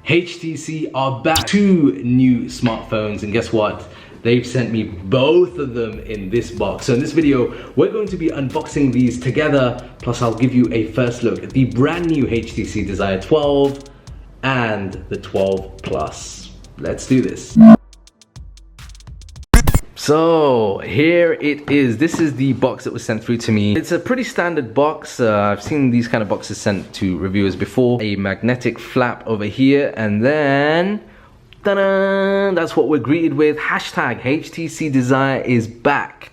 HTC are back. Two new smartphones, and guess what? They've sent me both of them in this box. So in this video, we're going to be unboxing these together, plus I'll give you a first look at the brand new HTC Desire 12 and the 12 Plus. Let's do this. So here it is. This is the box that was sent through to me. It's a pretty standard box. I've seen these kind of boxes sent to reviewers before. A magnetic flap over here, and then ta-da! That's what we're greeted with. Hashtag HTC Desire is back.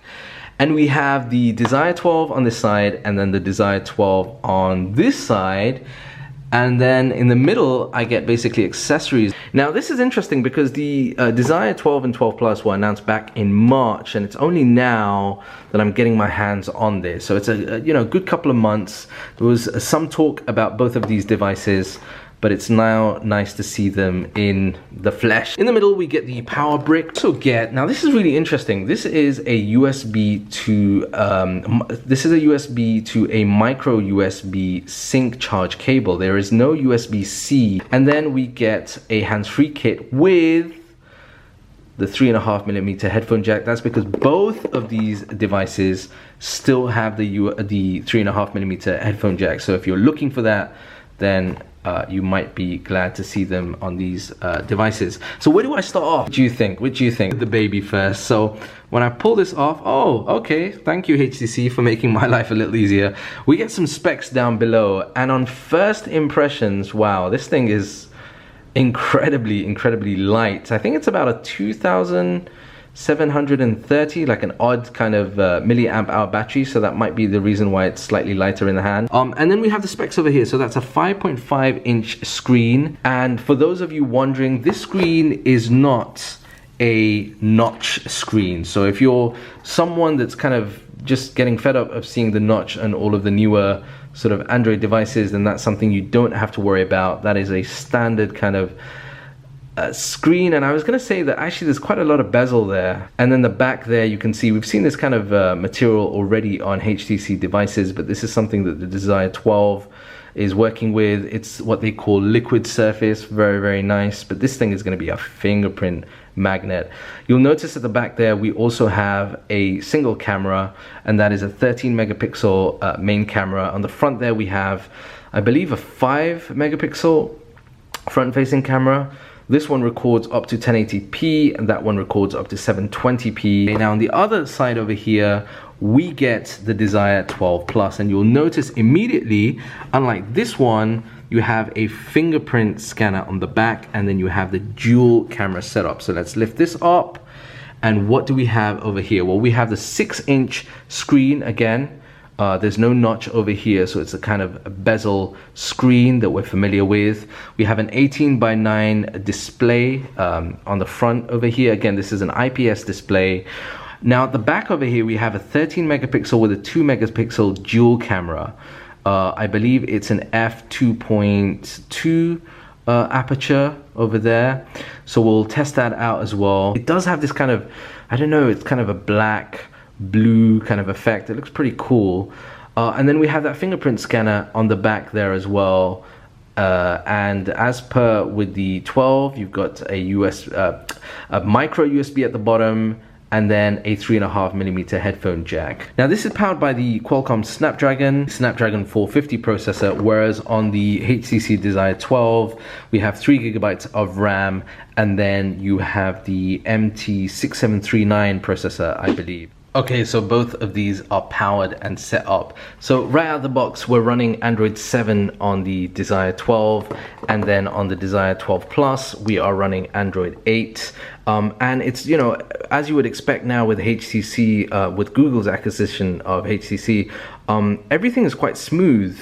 And we have the Desire 12 on this side, and then the Desire 12 on this side. And then in the middle, I get basically accessories. Now this is interesting because the Desire 12 and 12 Plus were announced back in March, and it's only now that I'm getting my hands on this. So it's a good couple of months. There was some talk about both of these devices, but it's now nice to see them in the flesh. In the middle, we get the power brick. Now this is really interesting. This is a USB to a micro USB sync charge cable. There is no USB-C. And then we get a hands-free kit with the 3.5mm headphone jack. That's because both of these devices still have the 3.5mm headphone jack. So if you're looking for that, then you might be glad to see them on these devices. So where do I start off? What do you think? The baby first. So when I pull this off, oh, okay, thank you HTC for making my life a little easier. We get some specs down below, and on first impressions, wow, this thing is incredibly light. I think it's about a 2730, like an odd kind of milliamp hour battery, so that might be the reason why it's slightly lighter in the hand. And then we have the specs over here. So that's a 5.5-inch screen, and for those of you wondering, this screen is not a notch screen. So if you're someone that's kind of just getting fed up of seeing the notch and all of the newer sort of Android devices, then that's something you don't have to worry about. That is a standard kind of screen. And I was going to say that actually there's quite a lot of bezel there, and then the back there you can see we've seen this kind of material already on HTC devices, but this is something that the Desire 12 is working with. It's what they call liquid surface. Very nice. But this thing is going to be a fingerprint magnet. You'll notice at the back there we also have a single camera, and that is a 13 megapixel main camera. On the front there we have, I believe, a 5 megapixel front facing camera. This one records up to 1080p, and that one records up to 720p. Now on the other side over here, we get the Desire 12 Plus, and you'll notice immediately, unlike this one, you have a fingerprint scanner on the back, and then you have the dual camera setup. So let's lift this up, and what do we have over here? Well, we have the 6-inch screen again. There's no notch over here, so it's a kind of a bezel screen that we're familiar with. We have an 18:9 display on the front over here. Again, this is an IPS display. Now at the back over here, we have a 13 megapixel with a 2 megapixel dual camera. I believe it's an f2.2 aperture over there. So we'll test that out as well. It does have this kind of, I don't know, it's kind of a black blue kind of effect. It looks pretty cool. And then we have that fingerprint scanner on the back there as well. And as per with the 12, you've got a micro USB at the bottom, and then a 3.5mm headphone jack. Now this is powered by the Qualcomm Snapdragon 450 processor, whereas on the HTC Desire 12, we have 3 GB of RAM, and then you have the MT6739 processor, I believe. Okay, so both of these are powered and set up. So right out of the box, we're running Android 7 on the Desire 12, and then on the Desire 12 Plus, we are running Android 8. And it's, as you would expect now with HTC, with Google's acquisition of HTC, everything is quite smooth.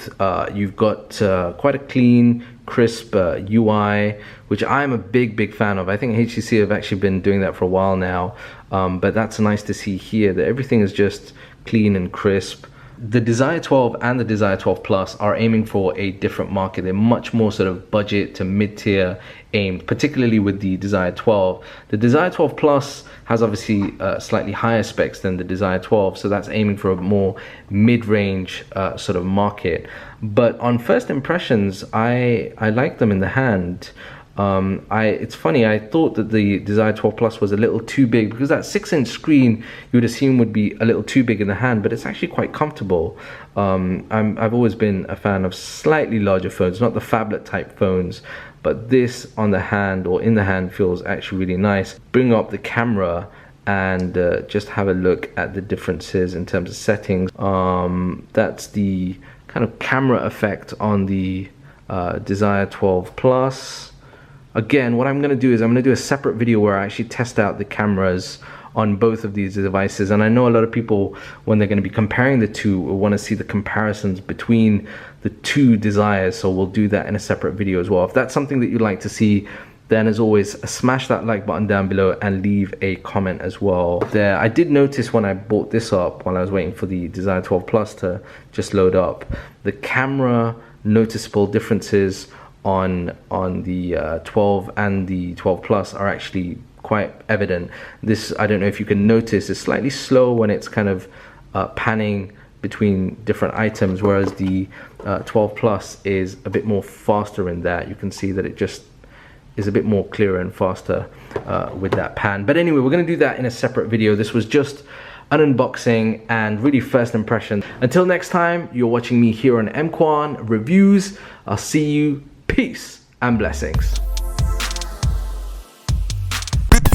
You've got quite a clean, crisp UI, which I'm a big fan of. I think HTC have actually been doing that for a while now, but that's nice to see here that everything is just clean and crisp. The Desire 12 and the Desire 12 Plus are aiming for a different market. They're much more sort of budget to mid-tier aimed, particularly with the Desire 12. The Desire 12 Plus has obviously slightly higher specs than the Desire 12, so that's aiming for a more mid-range sort of market. But on first impressions, I like them in the hand. It's funny, I thought that the Desire 12 Plus was a little too big, because that 6-inch screen you would assume would be a little too big in the hand, but it's actually quite comfortable. I've always been a fan of slightly larger phones, not the phablet type phones, but this on the hand or in the hand feels actually really nice. Bring up the camera and just have a look at the differences in terms of settings. That's the kind of camera effect on the Desire 12 Plus. Again, what I'm going to do is I'm going to do a separate video where I actually test out the cameras on both of these devices, and I know a lot of people, when they're going to be comparing the two, will want to see the comparisons between the two Desires, so we'll do that in a separate video as well. If that's something that you'd like to see, then as always, smash that like button down below and leave a comment as well. There, I did notice when I bought this up, while I was waiting for the Desire 12 Plus to just load up, the camera noticeable differences on the 12 and the 12 Plus are actually quite evident. This, I don't know if you can notice, is slightly slow when it's kind of panning between different items, whereas the 12 Plus is a bit more faster in that. You can see that it just is a bit more clearer and faster with that pan. But anyway, we're going to do that in a separate video. This was just an unboxing and really first impression. Until next time, you're watching me here on EMKWAN Reviews. I'll see you. Peace and blessings.